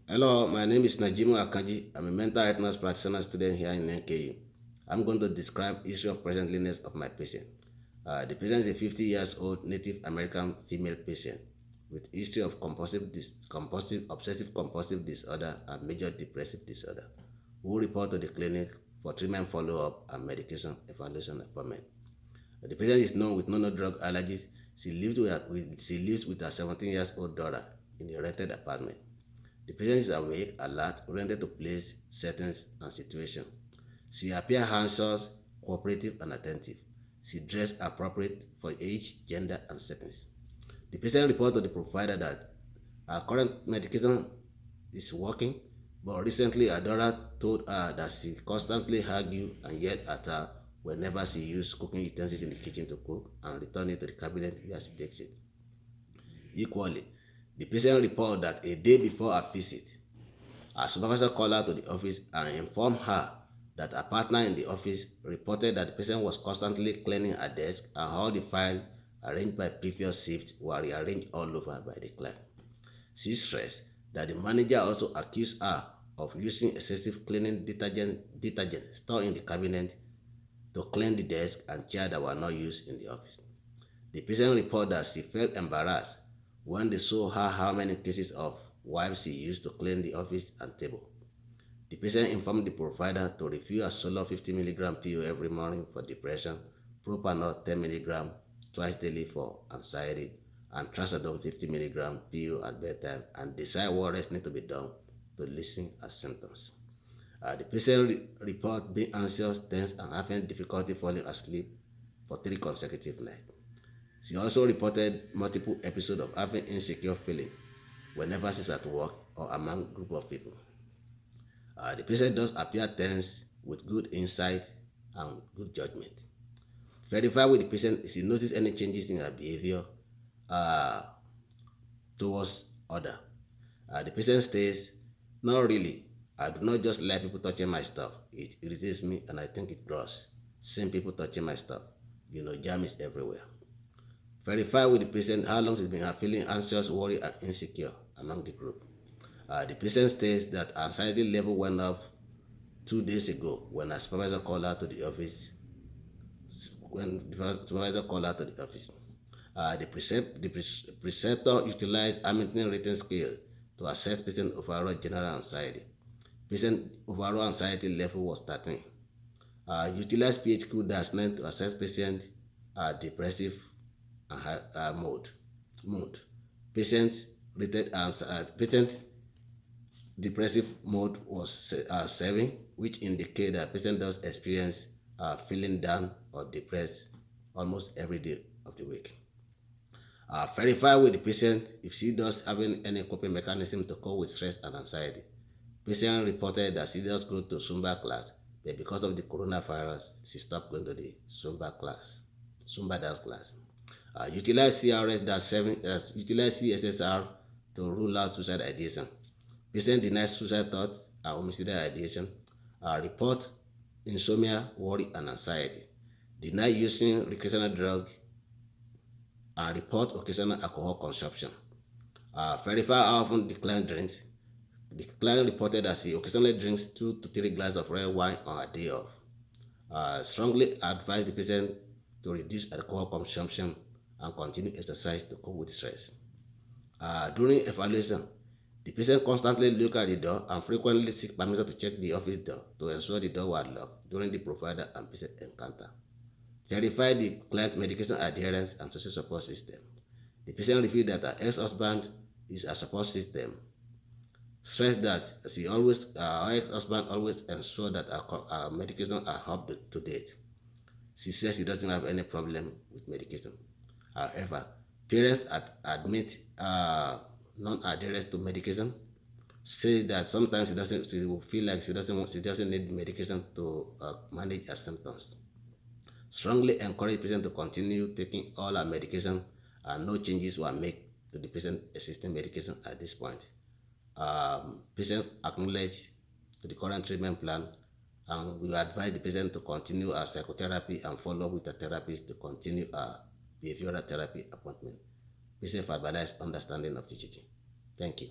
Hello, my name is Najimu Akanji. I'm a mental health nurse practitioner student here in NKU. I'm going to describe history of present illness of my patient. The patient is a 50 years old Native American female patient with history of compulsive obsessive compulsive disorder and major depressive disorder who report to the clinic for treatment follow-up and medication evaluation appointment. The patient is known with no drug allergies. She lives with her 17 years old daughter in a rented apartment. The patient is awake, alert, oriented to place, settings, and situation. She appears anxious, cooperative, and attentive. She dressed appropriate for age, gender, and settings. The patient reported to the provider that her current medication is working, but recently her daughter told her that she constantly argued and yelled at her whenever she used cooking utensils in the kitchen to cook and return it to the cabinet where she takes it. Equally, the patient reported that a day before her visit, her supervisor called her to the office and informed her that her partner in the office reported that the patient was constantly cleaning her desk and all the files arranged by previous shift were rearranged all over by the client. She stressed that the manager also accused her of using excessive cleaning detergent stored in the cabinet to clean the desk and chairs that were not used in the office. The patient reported that she felt embarrassed when they saw her how many cases of wipes she used to clean the office and table. The patient informed the provider to refill a solo 50 mg pill every morning for depression, propanol 10 mg twice daily for anxiety, and trazodone 50 mg pill at bedtime, and decide what rest needs to be done to listen her symptoms. The patient report being anxious, tense, and having difficulty falling asleep for 3 consecutive nights. She also reported multiple episodes of having insecure feeling whenever she's at work or among a group of people. The patient does appear tense with good insight and good judgment. Verify with the patient if she notice any changes in her behavior uh, towards other. The patient states, "Not really. I do not just like people touching my stuff. It irritates me and I think it gross. Same people touching my stuff. Jam is everywhere." Verify with the patient how long she's been feeling anxious, worried, and insecure among the group. The patient states that anxiety level went up 2 days ago when a supervisor called her to the office. When the supervisor called her to the office, the preceptor utilized Hamilton rating scale to assess patient overall general anxiety. Patient overall anxiety level was 13. Utilize PHQ-9 to assess patient depressive mood. Patients rated as patient depressive mode was 7, which indicate that patient does experience feeling down or depressed almost every day of the week. Verify with the patient if she does having any coping mechanism to cope with stress and anxiety. Patient reported that she does go to Zumba class, but because of the coronavirus, she stopped going to the Zumba dance class. Utilize utilize CSSR to rule out suicide ideation. Patient denies suicide thoughts and homicidal ideation. Report insomnia, worry, and anxiety. Deny using recreational drug and report occasional alcohol consumption. Verify how often the client drinks. The client reported that she occasionally drinks 2 to 3 glasses of red wine on a day off. Strongly advise the patient to reduce alcohol consumption and continue exercise to cope with stress. During evaluation, the patient constantly look at the door and frequently seek permission to check the office door to ensure the door was locked during the provider and patient encounter. Verify the client medication adherence and social support system. The patient revealed that her ex-husband is a support system. Stress that her ex-husband always ensure that her medication are up to date. She says she doesn't have any problem with medication. However, parents admit non-adherence to medication. Say that sometimes she will feel like she doesn't need medication to manage her symptoms. Strongly encourage patient to continue taking all her medication and no changes were made to the patient existing medication at this point. Patient acknowledge to the current treatment plan and we advise the patient to continue our psychotherapy and follow up with the therapist to continue our behavioral therapy appointment. Patient verbalize understanding of the teaching. Thank you.